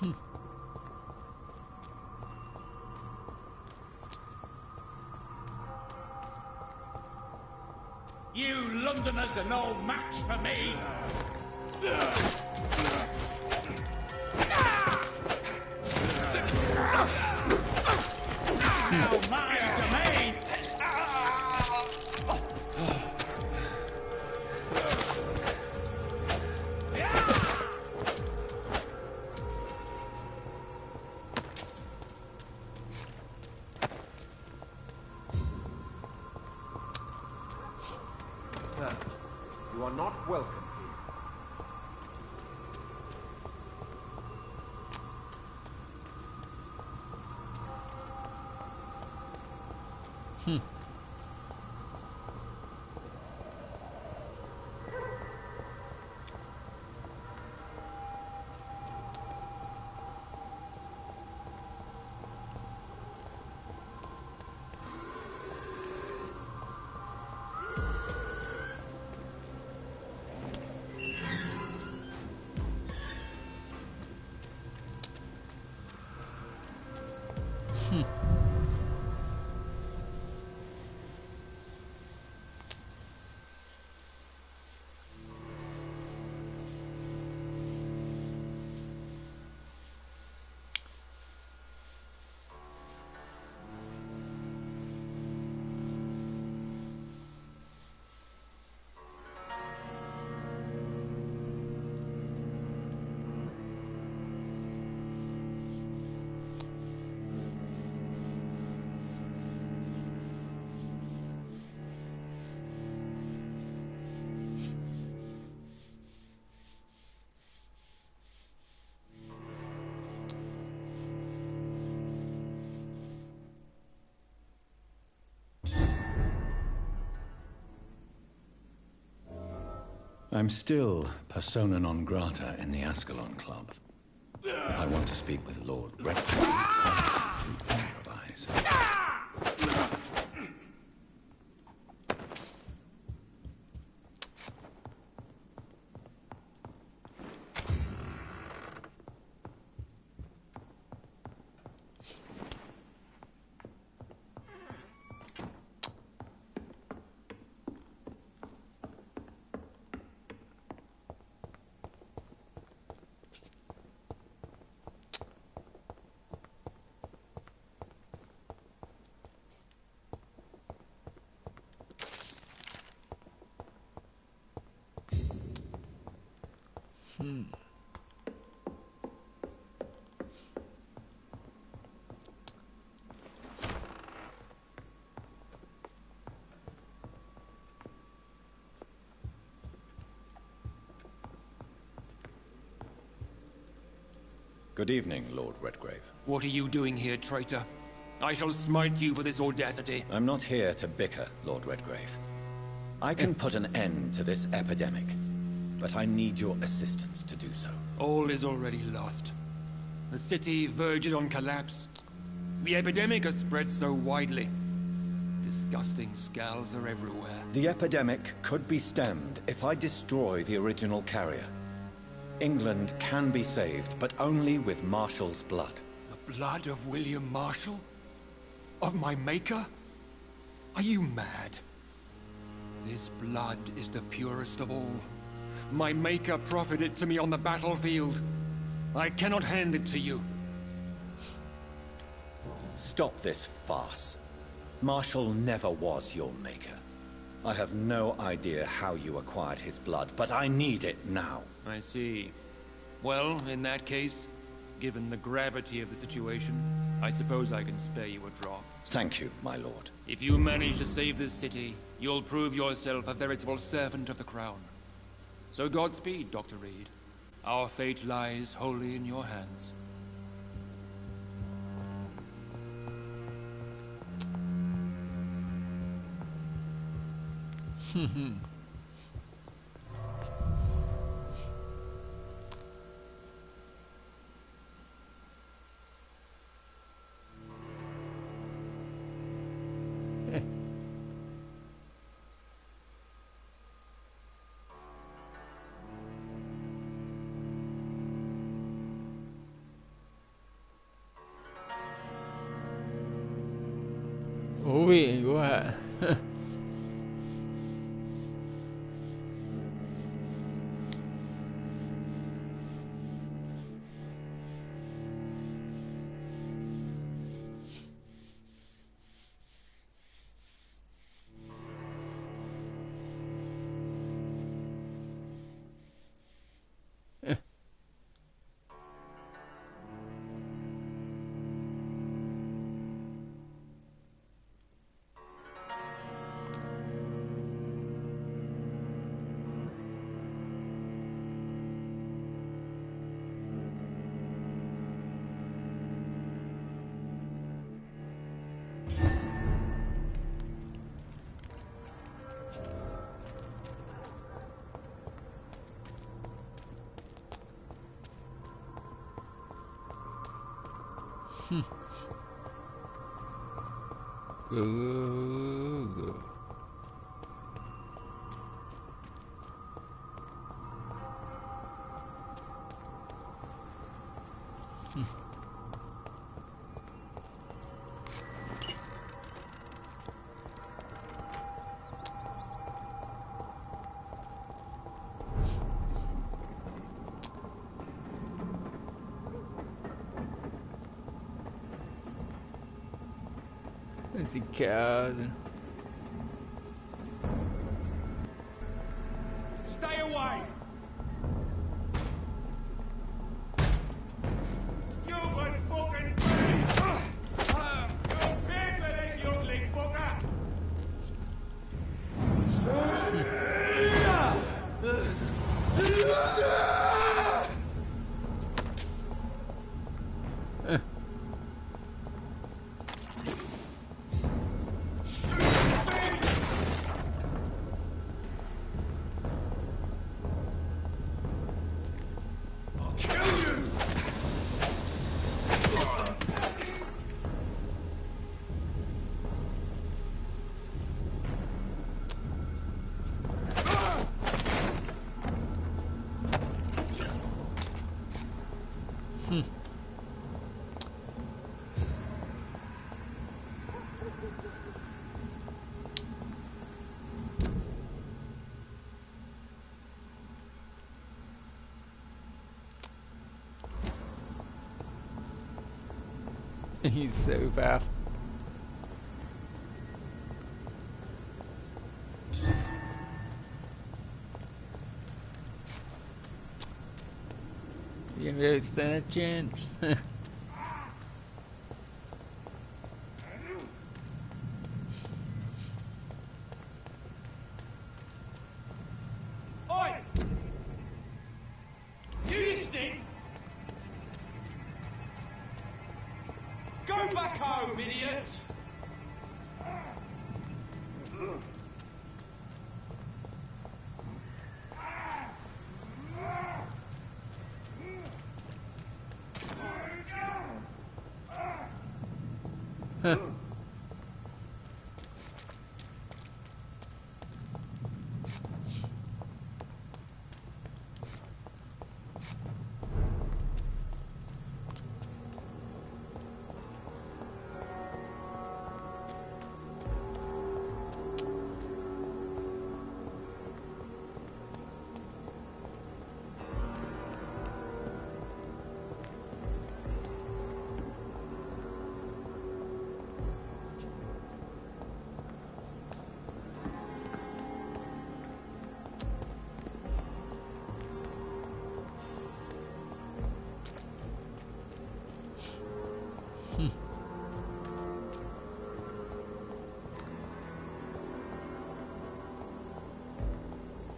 You Londoners are no match for me! Now my domain! Sir, you are not welcome here. I'm still persona non grata in the ASCALON Club. If I want to speak with Lord Redford, improvise. Good evening, Lord Redgrave. What are you doing here, traitor? I shall smite you for this audacity. I'm not here to bicker, Lord Redgrave. I can put an end to this epidemic, but I need your assistance to do so. All is already lost. The city verges on collapse. The epidemic has spread so widely. Disgusting scals are everywhere. The epidemic could be stemmed if I destroy the original carrier. England can be saved, but only with Marshall's blood. The blood of William Marshall? Of my maker? Are you mad? This blood is the purest of all. My maker proffered it to me on the battlefield. I cannot hand it to you. Stop this farce. Marshall never was your maker. I have no idea how you acquired his blood, but I need it now. I see. Well, in that case, given the gravity of the situation, I suppose I can spare you a drop. Thank you, my lord. If you manage to save this city, you'll prove yourself a veritable servant of the crown. So Godspeed, Dr. Reed. Our fate lies wholly in your hands. thú vị quá. Good. Esse cara. Stay away! Stupid fucking bitch! You'll pay for this, you ugly fucker! He's so bad. You really stand a chance. Oi! You listening? Go back home, idiots!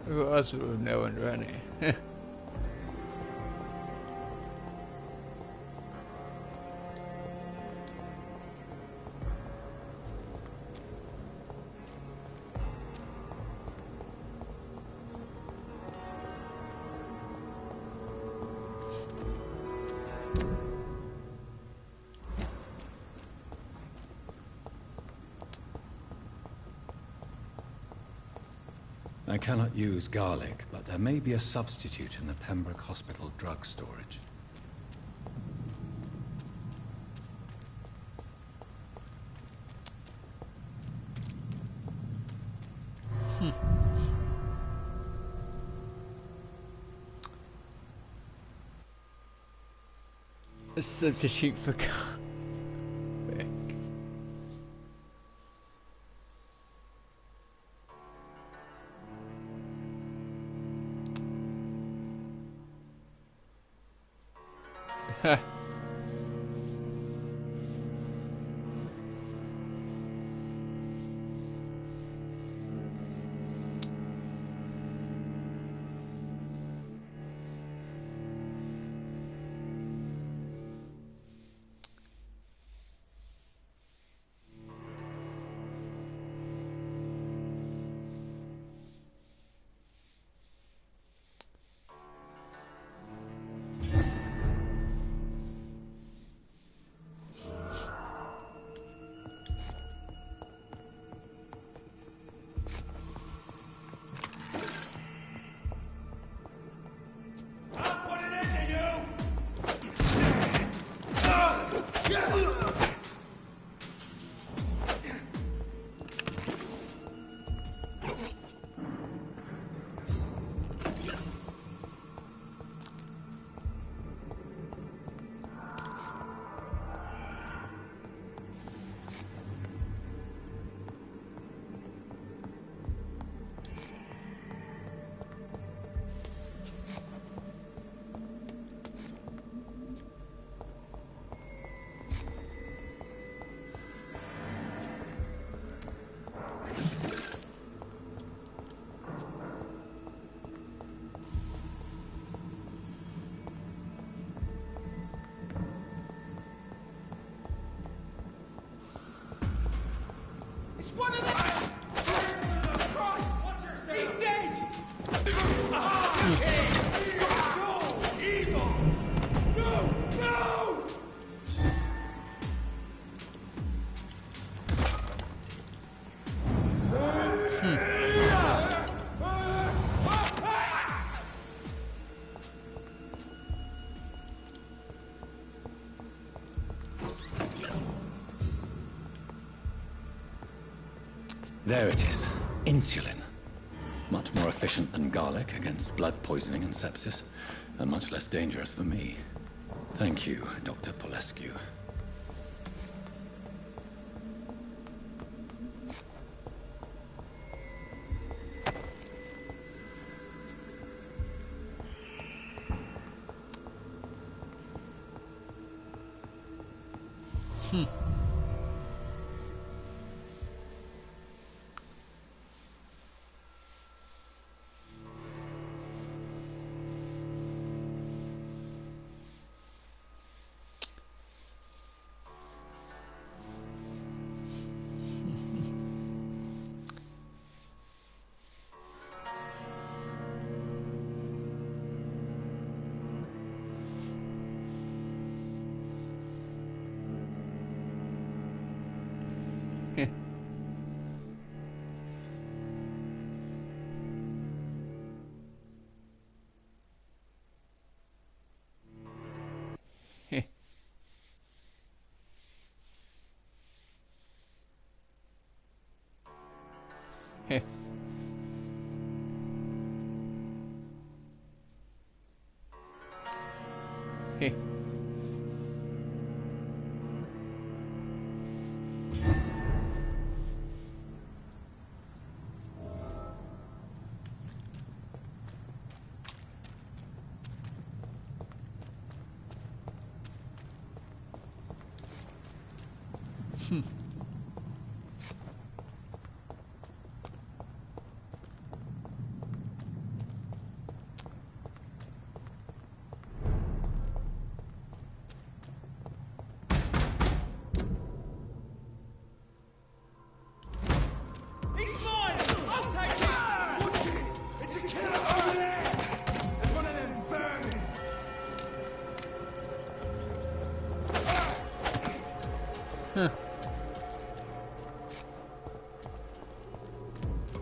Who else would know one running? I cannot use garlic, but there may be a substitute in the Pembroke Hospital drug storage. A substitute for Vic. Ha. It's one of them! Christ! He's dead! No! Evil! No! No! There it is. Insulin. Much more efficient than garlic against blood poisoning and sepsis, and much less dangerous for me. Thank you, Dr. Polescu.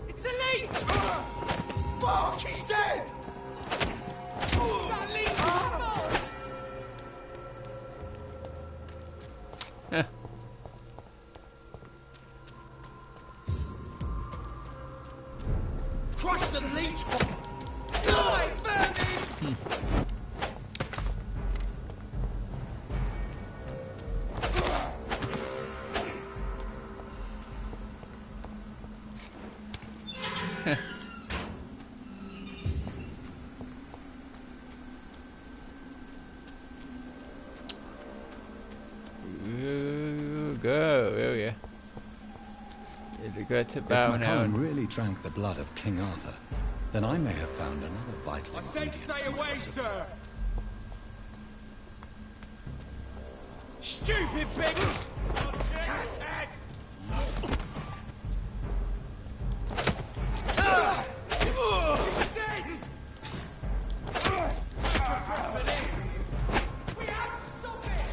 It's a leech! Fuck, he's dead! That leech is small! Crush the leech! Die, Vermin! Go, oh yeah. You go to bow If now. McCollum really drank the blood of King Arthur, then I may have found another vital I said ingredient stay in the away, puzzle. sir! Stupid pig! Cat's head! Dead! We have to stop it!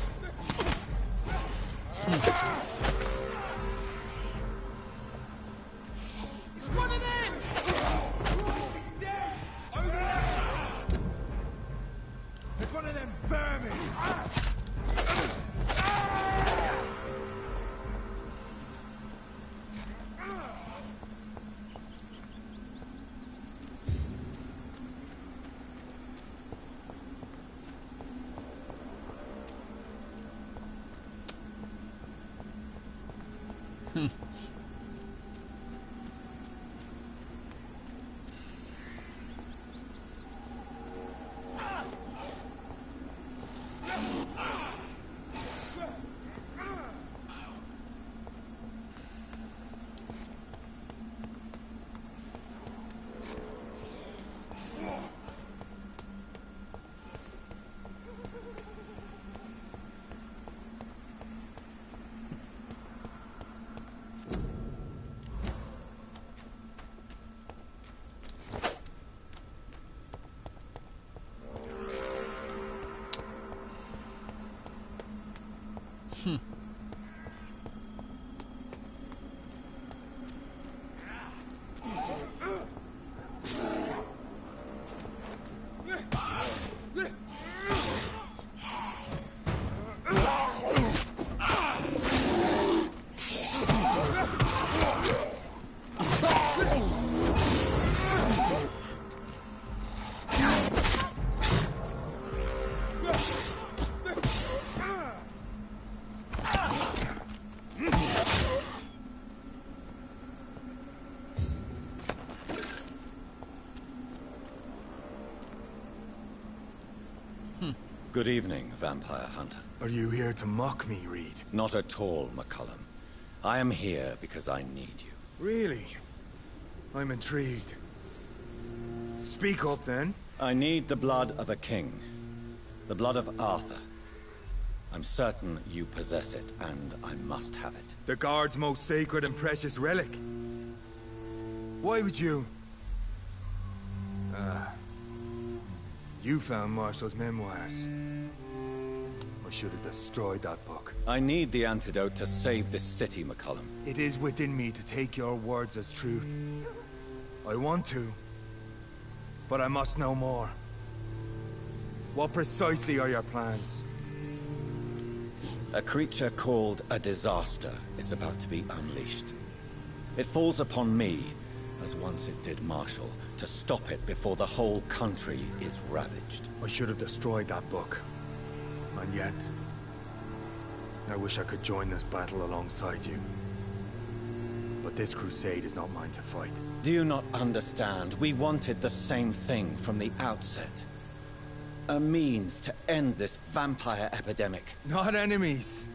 It's one of them! It's dead! Over there! It's one of them vermin! Good evening, vampire hunter. Are you here to mock me, Reed? Not at all, McCollum. I am here because I need you. Really? I'm intrigued. Speak up, then. I need the blood of a king. The blood of Arthur. I'm certain you possess it, and I must have it. The Guard's most sacred and precious relic. Why would you... You found Marshall's memoirs. I should have destroyed that book. I need the antidote to save this city, McCollum. It is within me to take your words as truth. I want to, but I must know more. What precisely are your plans? A creature called a disaster is about to be unleashed. It falls upon me, as once it did Marshall, to stop it before the whole country is ravaged. I should have destroyed that book. And yet... I wish I could join this battle alongside you. But this crusade is not mine to fight. Do you not understand? We wanted the same thing from the outset. A means to end this vampire epidemic. Not enemies!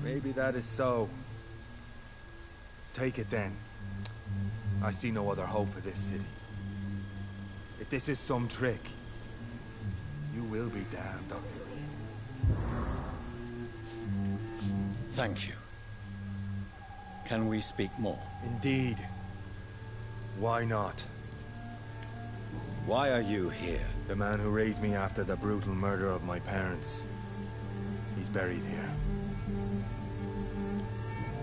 Maybe that is so. Take it then. I see no other hope for this city. If this is some trick, you will be damned, Dr. Reed. Thank you. Can we speak more? Indeed. Why not? Why are you here? The man who raised me after the brutal murder of my parents. He's buried here.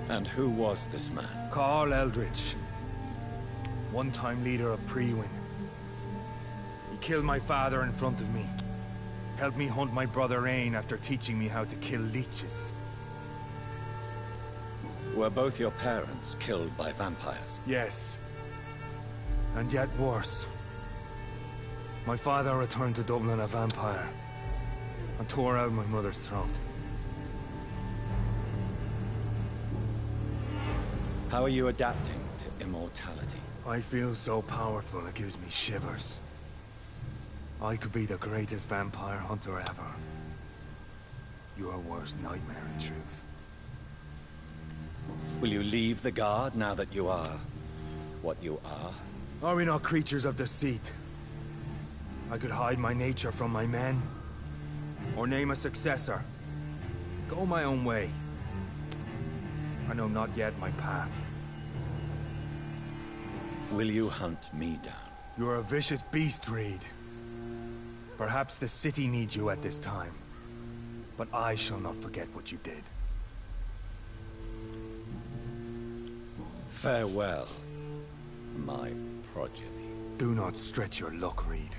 And who was this man? Carl Eldritch. One-time leader of Priwen. He killed my father in front of me. Helped me hunt my brother Ain after teaching me how to kill leeches. Were both your parents killed by vampires? Yes. And yet worse. My father returned to Dublin a vampire. And tore out my mother's throat. How are you adapting to immortality. I feel so powerful it gives me shivers. I could be the greatest vampire hunter ever. Your worst nightmare, in truth. Will you leave the Guard now that you are what you are? Are we not creatures of deceit? I could hide my nature from my men, or name a successor. Go my own way. I know not yet my path. Will you hunt me down? You're a vicious beast, Reed. Perhaps the city needs you at this time, but I shall not forget what you did. Farewell, my progeny. Do not stretch your luck, Reed.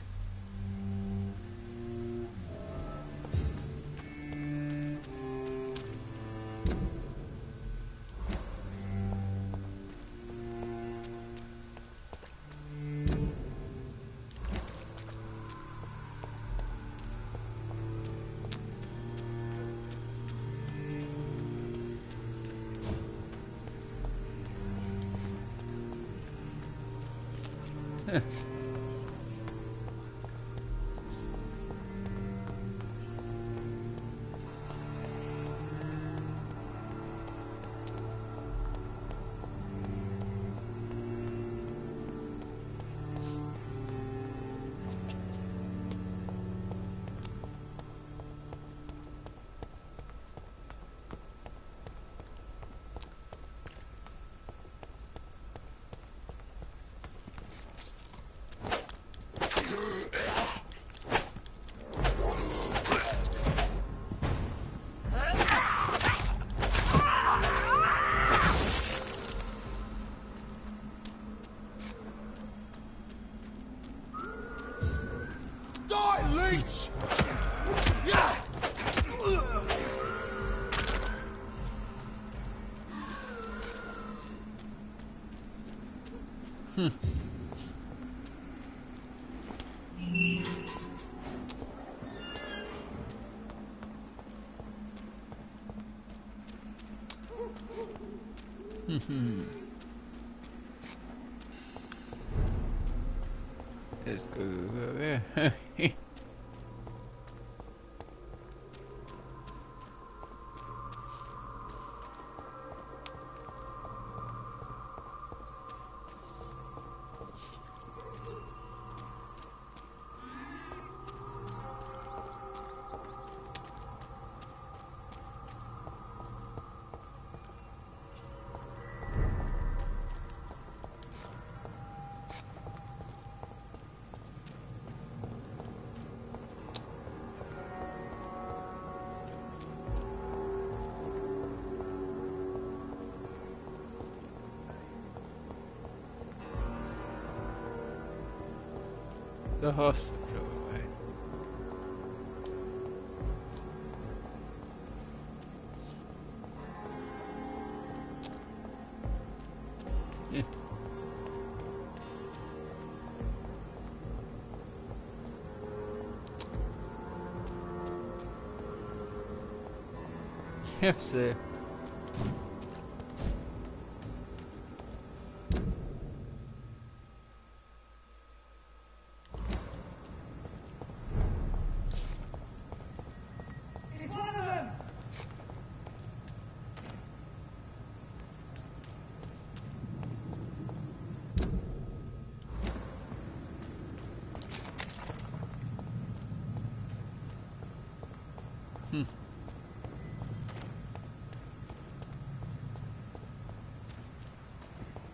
Leech! Yeah! Let's go there. The hospital, right? Yeah. Yep, so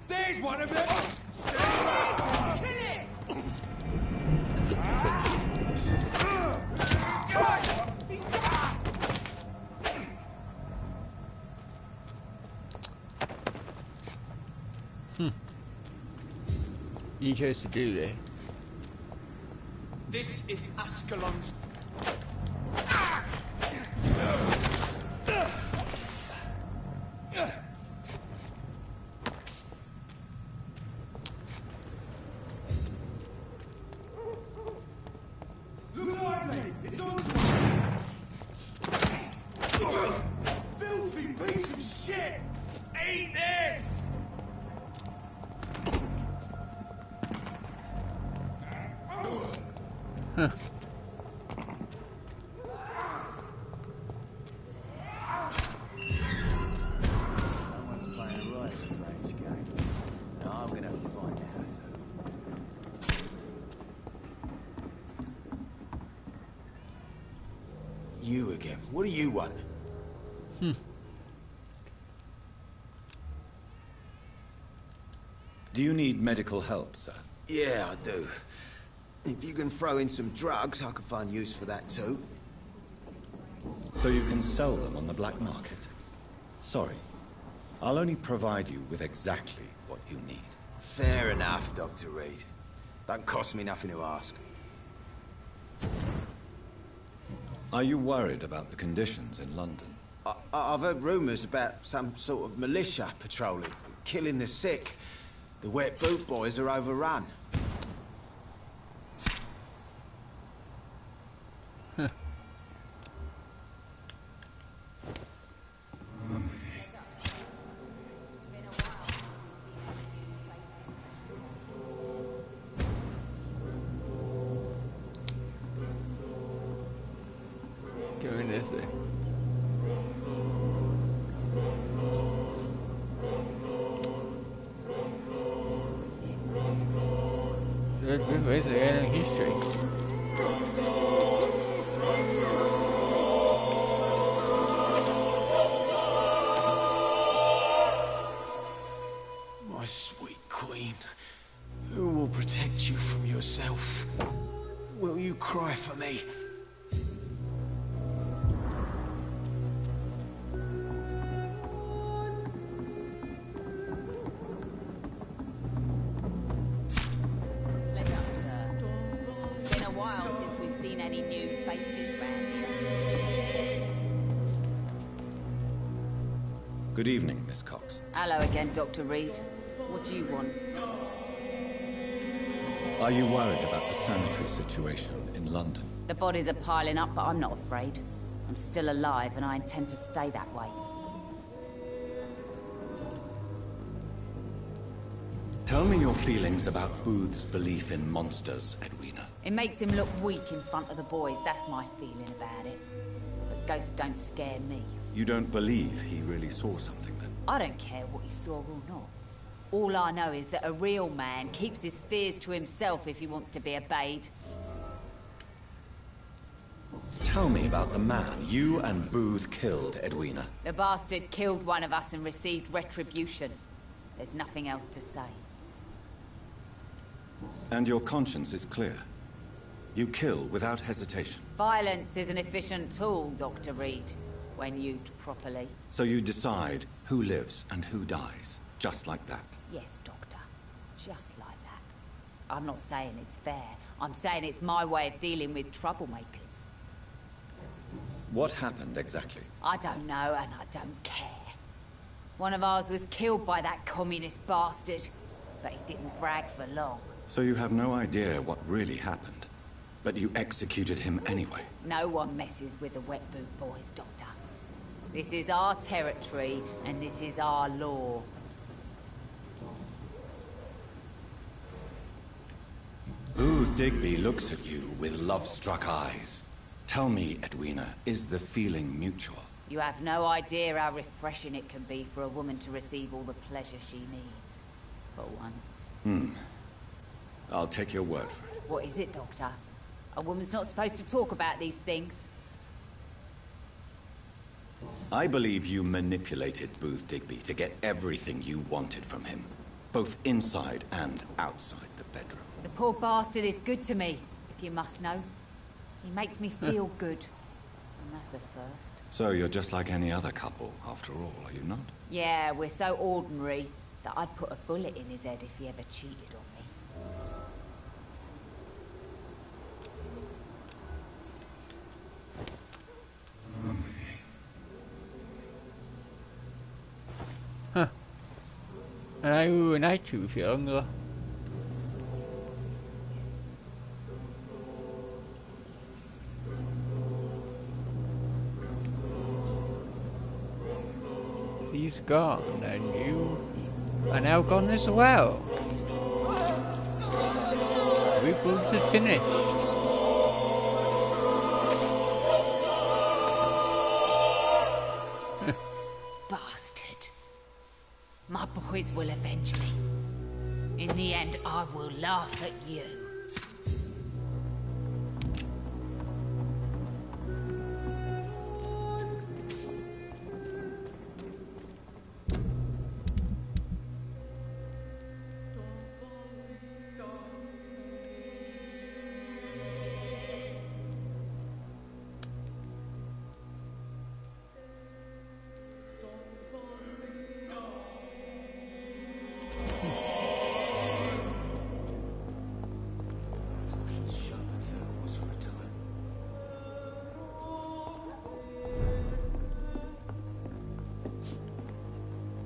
There's one of them! you chose to do that. This is ASCALON's. Look lively! It's on to filthy piece of shit! Eat this! again. What do you want? Do you need medical help, sir? Yeah, I do. If you can throw in some drugs, I can find use for that too. So you can sell them on the black market? Sorry. I'll only provide you with exactly what you need. Fair enough, Dr. Reed. Don't cost me nothing to ask. Are you worried about the conditions in London? I've heard rumours about some sort of militia patrolling, killing the sick. The wet boot boys are overrun. Give me this. Basically, in history. My sweet queen, who will protect you from yourself? Will you cry for me? Good evening, Miss Cox. Hello again, Dr. Reed. What do you want? Are you worried about the sanitary situation in London? The bodies are piling up, but I'm not afraid. I'm still alive, and I intend to stay that way. Tell me your feelings about Booth's belief in monsters, Edwina. It makes him look weak in front of the boys. That's my feeling about it. But ghosts don't scare me. You don't believe he really saw something, then? I don't care what he saw or not. All I know is that a real man keeps his fears to himself if he wants to be obeyed. Tell me about the man you and Booth killed, Edwina. The bastard killed one of us and received retribution. There's nothing else to say. And your conscience is clear. You kill without hesitation. Violence is an efficient tool, Dr. Reed, when used properly. So you decide who lives and who dies, just like that? Yes, Doctor. Just like that. I'm not saying it's fair. I'm saying it's my way of dealing with troublemakers. What happened exactly? I don't know, and I don't care. One of ours was killed by that communist bastard, but he didn't brag for long. So you have no idea what really happened, but you executed him anyway? No one messes with the wet boot boys, Doctor. This is our territory, and this is our law. Booth Digby looks at you with love-struck eyes. Tell me, Edwina, is the feeling mutual? You have no idea how refreshing it can be for a woman to receive all the pleasure she needs. For once. I'll take your word for it. What is it, Doctor? A woman's not supposed to talk about these things. I believe you manipulated Booth Digby to get everything you wanted from him, both inside and outside the bedroom. The poor bastard is good to me, if you must know. He makes me feel good. And that's a first. So you're just like any other couple, after all, are you not? Yeah, we're so ordinary that I'd put a bullet in his head if he ever cheated on me. Nãy trừ chuyện nữa. She's gone, and you are now gone as well. Rebuilds are finished. Bastard. My boys will avenge me. In the end, I will laugh at you.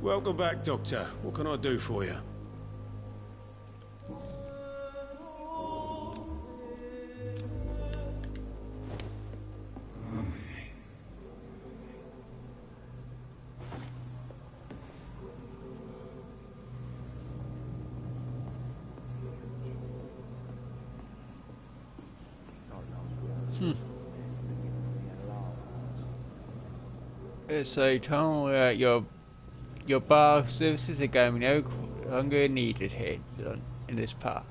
Welcome back, Doctor. What can I do for you? So Tom, your bar services are going no longer needed here in this part.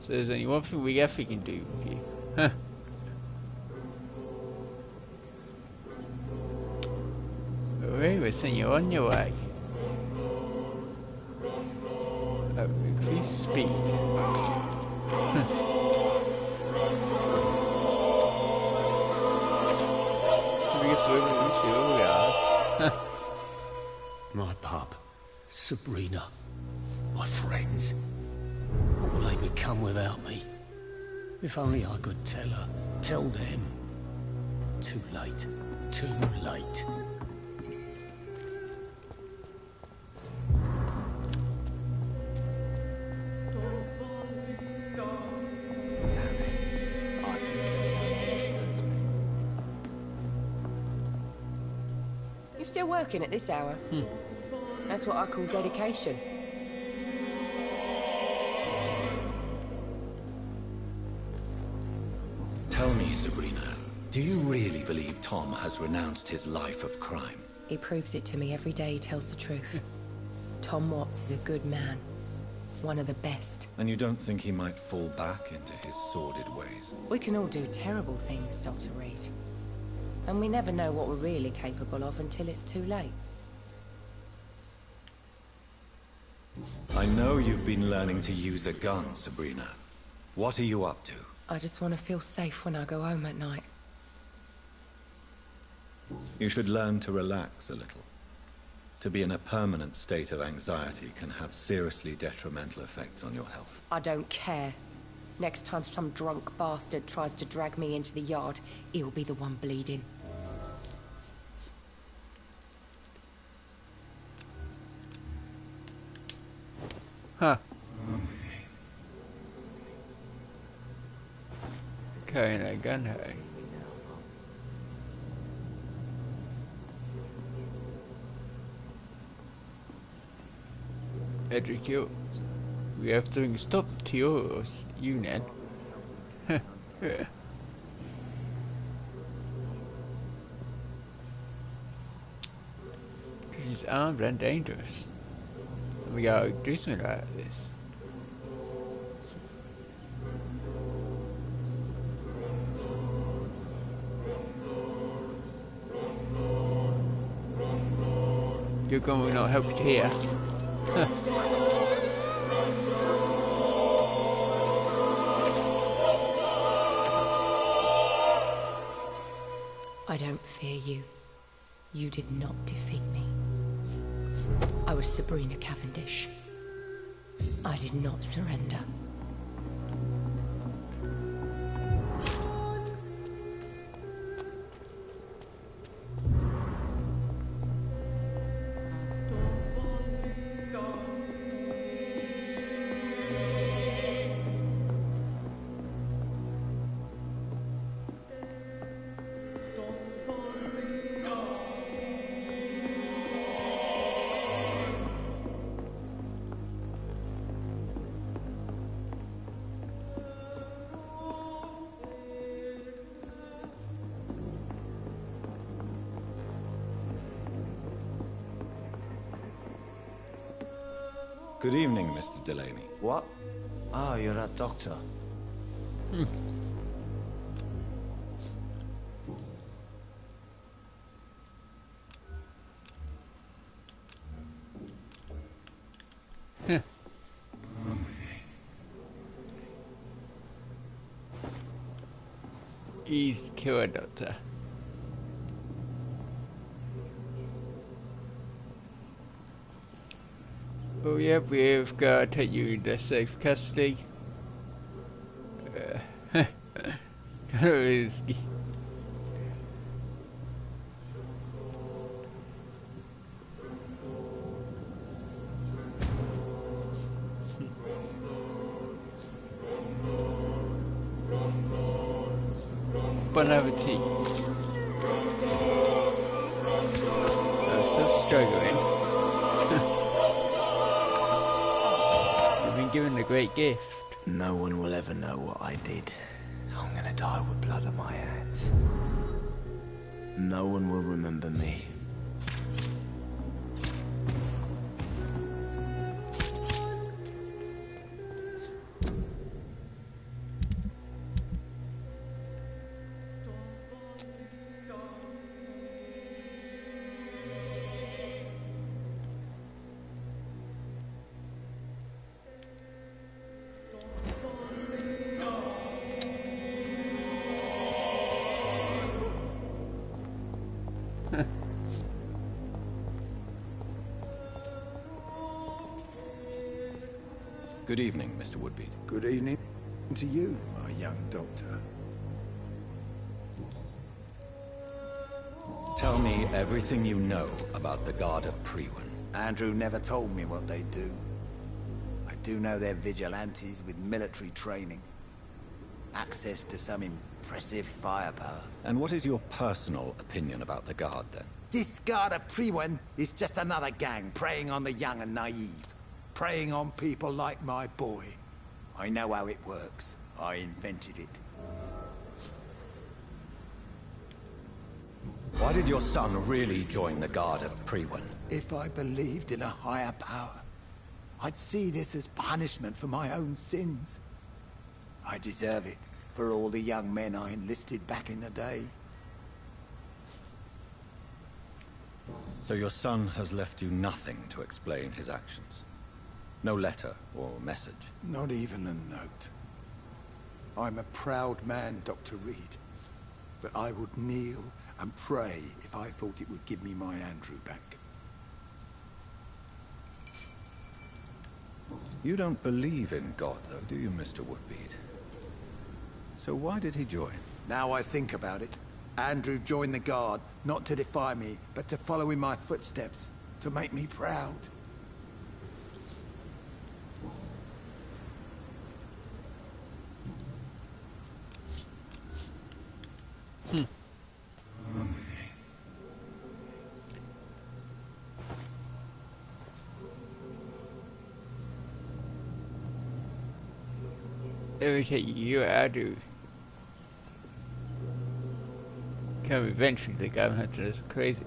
So there's only one thing we definitely can do with you. Huh. Okay, we'll send you on your way. Increase speed. My pup, Sabrina, my friends. What will they become without me? If only I could tell her, tell them. Too late, too late. Still working at this hour? That's what I call dedication. Tell me, Sabrina, do you really believe Tom has renounced his life of crime? He proves it to me every day he tells the truth. Tom Watts is a good man. One of the best. And you don't think he might fall back into his sordid ways? We can all do terrible things, Dr. Reed. And we never know what we're really capable of until it's too late. I know you've been learning to use a gun, Sabrina. What are you up to? I just want to feel safe when I go home at night. You should learn to relax a little. To be in a permanent state of anxiety can have seriously detrimental effects on your health. I don't care. Next time some drunk bastard tries to drag me into the yard, he'll be the one bleeding. Huh. Carrying a gun, hey? Edric, we have to stop to yours, unit. She's armed and dangerous. We gotta do something about this. You're going to not help it here. I don't fear you. You did not defeat me. I was Sabrina Cavendish. I did not surrender. Good evening, Mr. Delaney. What? Ah, you're that doctor. He's killer doctor. Oh yeah, we've got to take you into safe custody. Kind of risky. Bon appetit. I'm still struggling. You've been given a great gift. No one will ever know what I did. I'm gonna die with blood on my hands. No one will remember me. Good evening, Mr. Woodbead. Good evening to you, my young doctor. Tell me everything you know about the Guard of Priwen. Andrew never told me what they do. I do know they're vigilantes with military training. Access to some impressive firepower. And what is your personal opinion about the Guard, then? This Guard of Priwen is just another gang preying on the young and naive. Preying on people like my boy. I know how it works. I invented it. Why did your son really join the Guard of Priwen? If I believed in a higher power, I'd see this as punishment for my own sins. I deserve it for all the young men I enlisted back in the day. So your son has left you nothing to explain his actions? No letter or message? Not even a note. I'm a proud man, Dr. Reed. But I would kneel and pray if I thought it would give me my Andrew back. You don't believe in God, though, do you, Mr. Woodbead? So why did he join? Now I think about it, Andrew joined the Guard, not to defy me, but to follow in my footsteps, to make me proud. Everything you I do come eventually the guy hunter is crazy.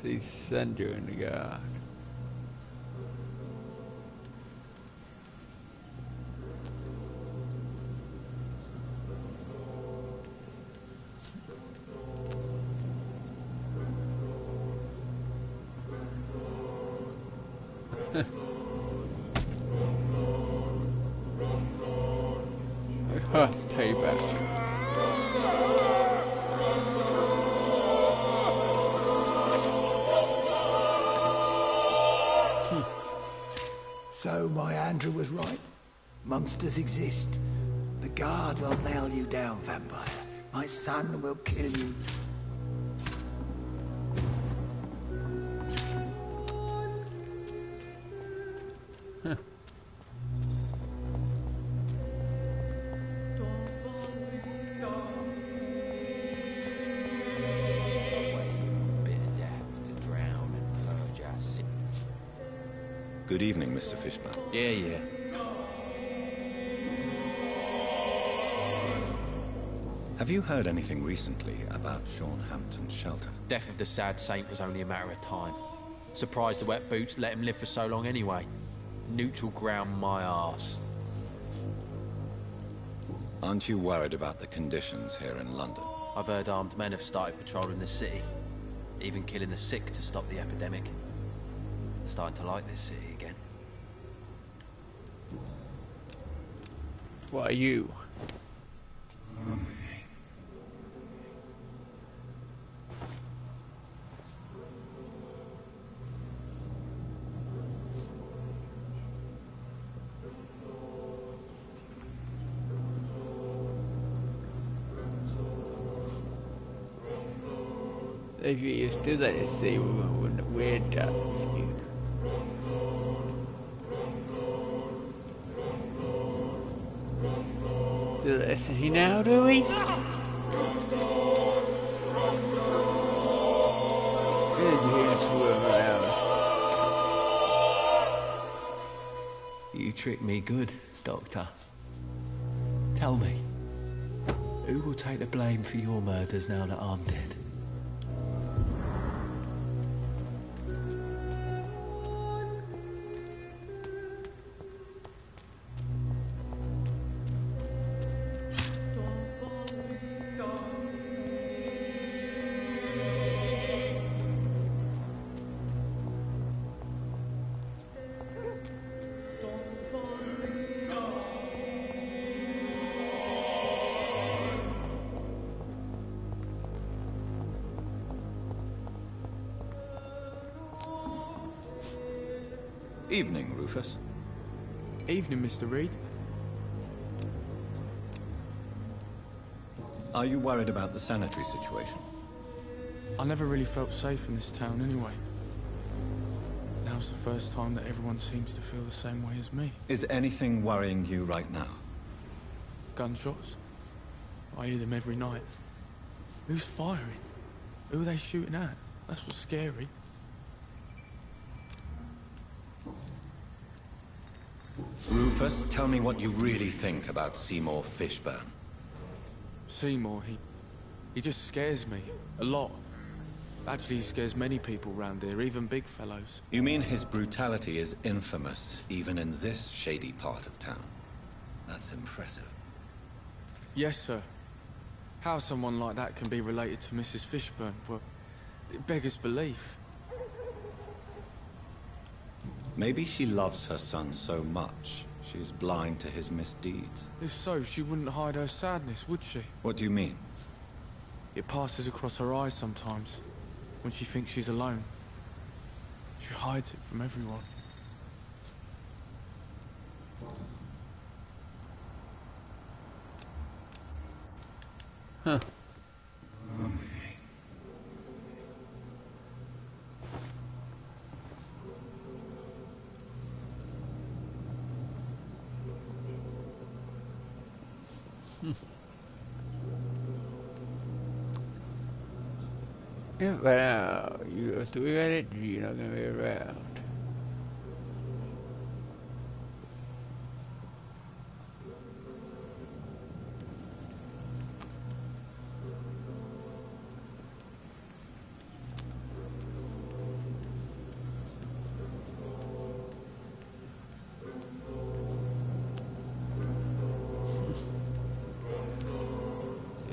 See Sandra in the guard. Payback. So my Andrew was right. Monsters exist. The Guard will nail you down, Vampyr. My son will kill you. Good evening, Mr. Fishman. Yeah. Have you heard anything recently about Sean Hampton's shelter? Death of the sad saint was only a matter of time. Surprised the wet boots let him live for so long anyway. Neutral ground my arse. Aren't you worried about the conditions here in London? I've heard armed men have started patrolling the city. Even killing the sick to stop the epidemic. Starting to like this city again. What are you? If you still like to see weird you. to the city now, do we? You tricked me good, Doctor. Tell me, who will take the blame for your murders now that I'm dead? Evening, Rufus. Evening, Mr. Reed. Are you worried about the sanitary situation? I never really felt safe in this town anyway. Now's the first time that everyone seems to feel the same way as me. Is anything worrying you right now? Gunshots? I hear them every night. Who's firing? Who are they shooting at? That's what's scary. Rufus, tell me what you really think about Seymour Fishburne. Seymour, he just scares me. A lot. Actually, he scares many people round here, even big fellows. You mean his brutality is infamous, even in this shady part of town? That's impressive. Yes, sir. How someone like that can be related to Mrs. Fishburne, well, it beggars belief. Maybe she loves her son so much, she is blind to his misdeeds. If so, she wouldn't hide her sadness, would she? What do you mean? It passes across her eyes sometimes, when she thinks she's alone. She hides it from everyone. Huh. Wow, you have to be at it, you're not going to be around.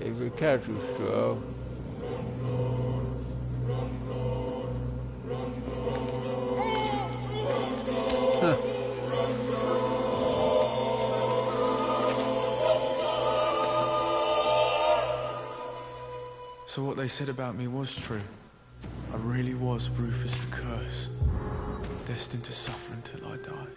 Every casual stroll. So what they said about me was true. I really was Rufus the Curse, destined to suffer until I die.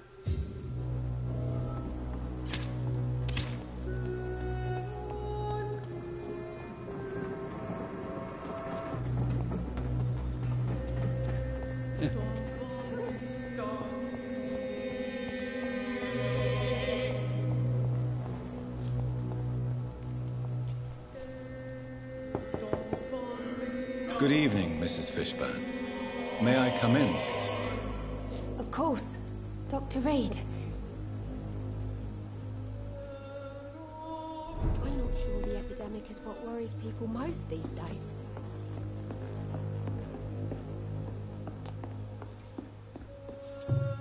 Good evening, Mrs. Fishburne. May I come in, please? Of course. Dr. Reed. I'm not sure the epidemic is what worries people most these days.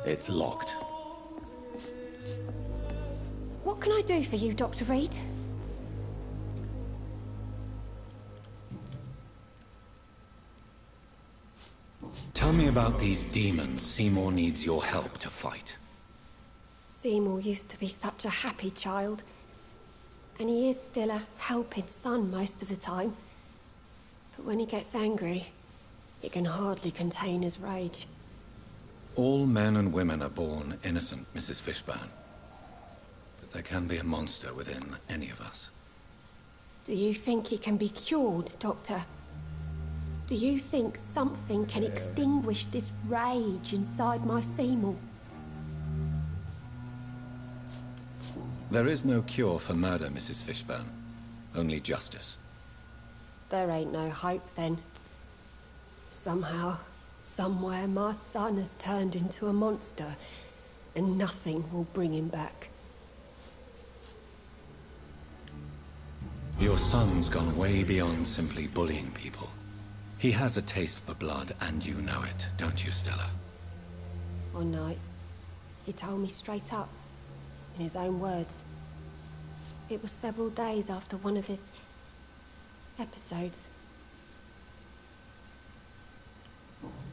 It's locked. What can I do for you, Dr. Reed? Tell me about these demons Seymour needs your help to fight. Seymour used to be such a happy child. And he is still a helping son most of the time. But when he gets angry, he can hardly contain his rage. All men and women are born innocent, Mrs. Fishburne. But there can be a monster within any of us. Do you think he can be cured, Doctor? Do you think something can extinguish this rage inside my Seymour? There is no cure for murder, Mrs. Fishburne. Only justice. There ain't no hope then. Somehow, somewhere, my son has turned into a monster, and nothing will bring him back. Your son's gone way beyond simply bullying people. He has a taste for blood, and you know it, don't you, Stella? One night, he told me straight up, in his own words. It was several days after one of his episodes.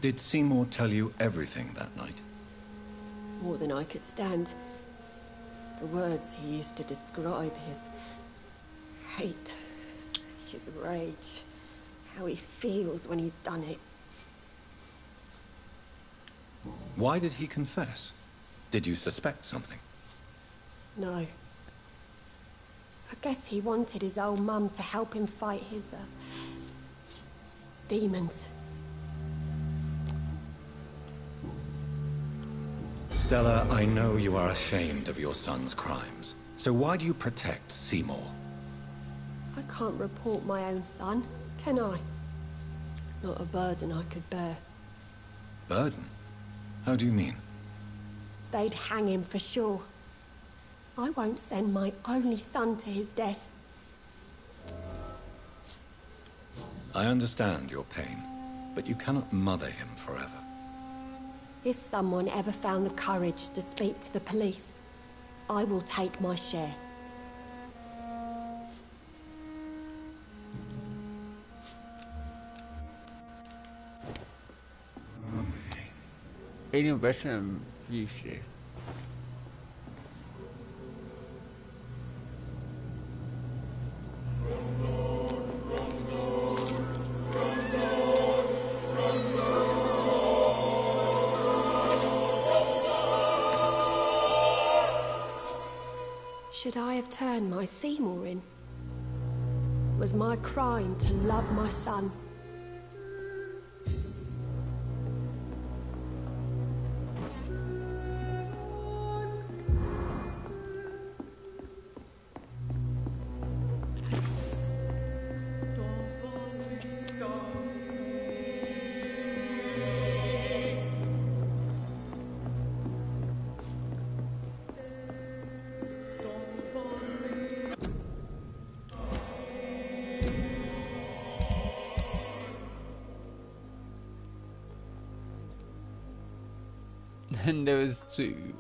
Did Seymour tell you everything that night? More than I could stand. The words he used to describe his hate, his rage, how he feels when he's done it. Why did he confess? Did you suspect something? No. I guess he wanted his old mum to help him fight his, demons. Stella, I know you are ashamed of your son's crimes. So why do you protect Seymour? I can't report my own son, can I? Not a burden I could bear. Burden? How do you mean? They'd hang him for sure. I won't send my only son to his death. I understand your pain, but you cannot mother him forever. If someone ever found the courage to speak to the police, I will take my share. Any better you should. Should I have turned my Seymour in? Was my crime to love my son? And there was two.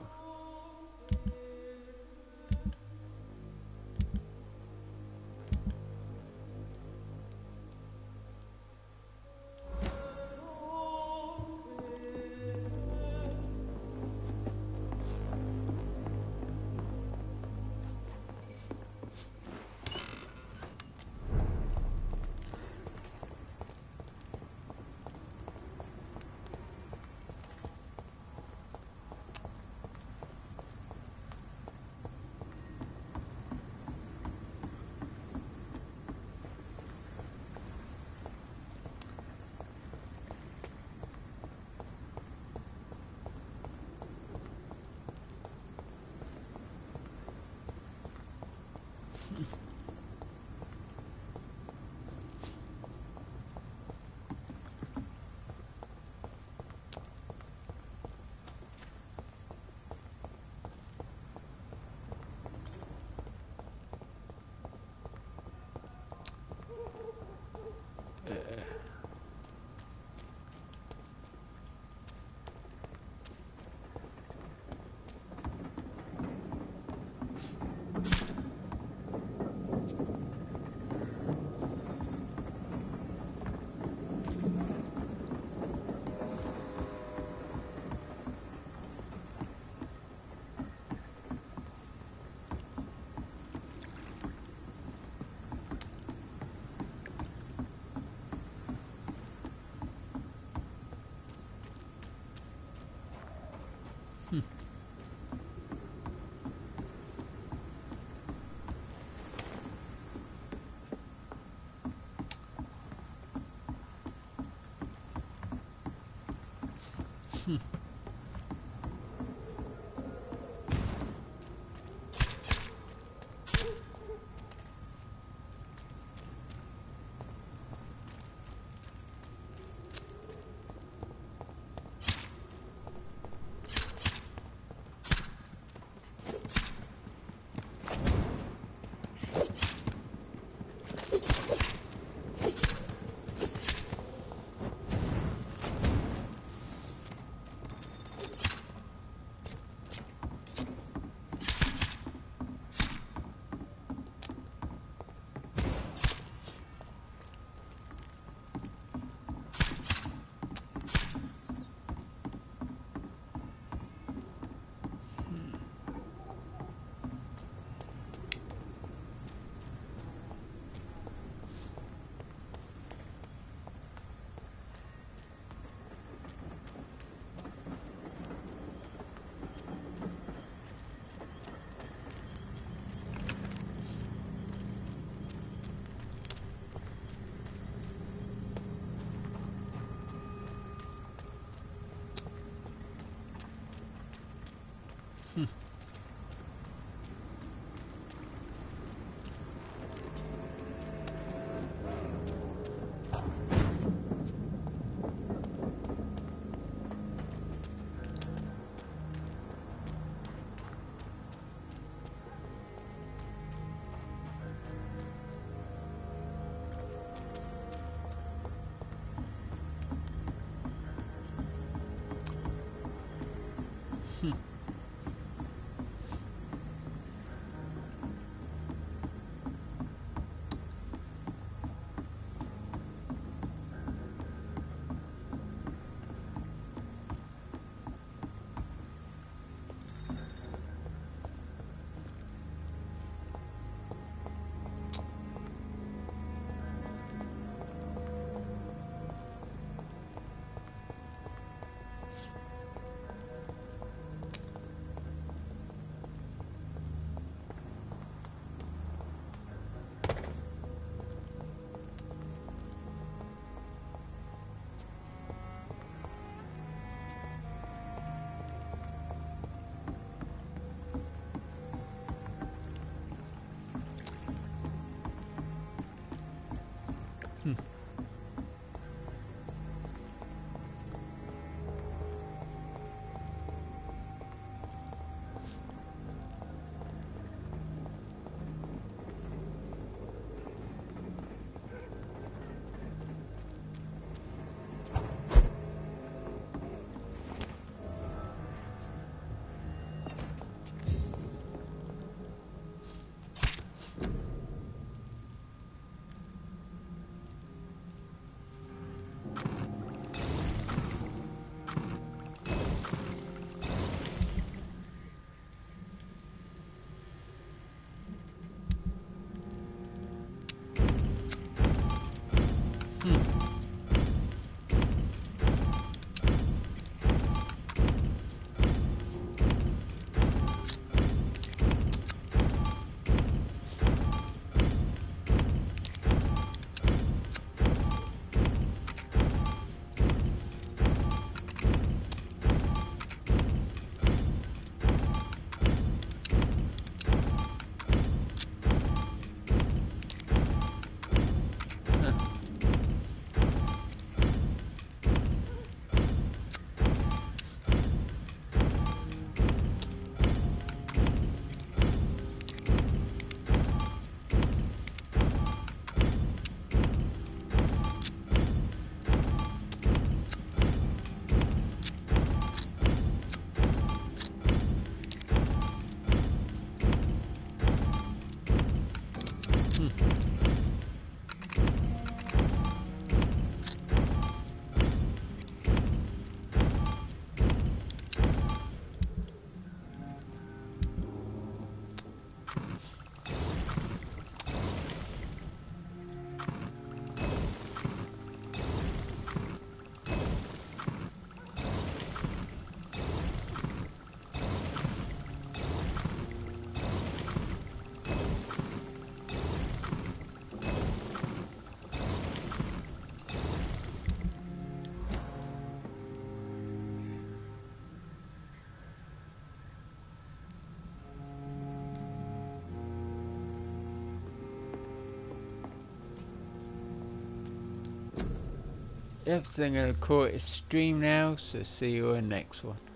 yep, so I'm going to call it a stream now, so see you in the next one.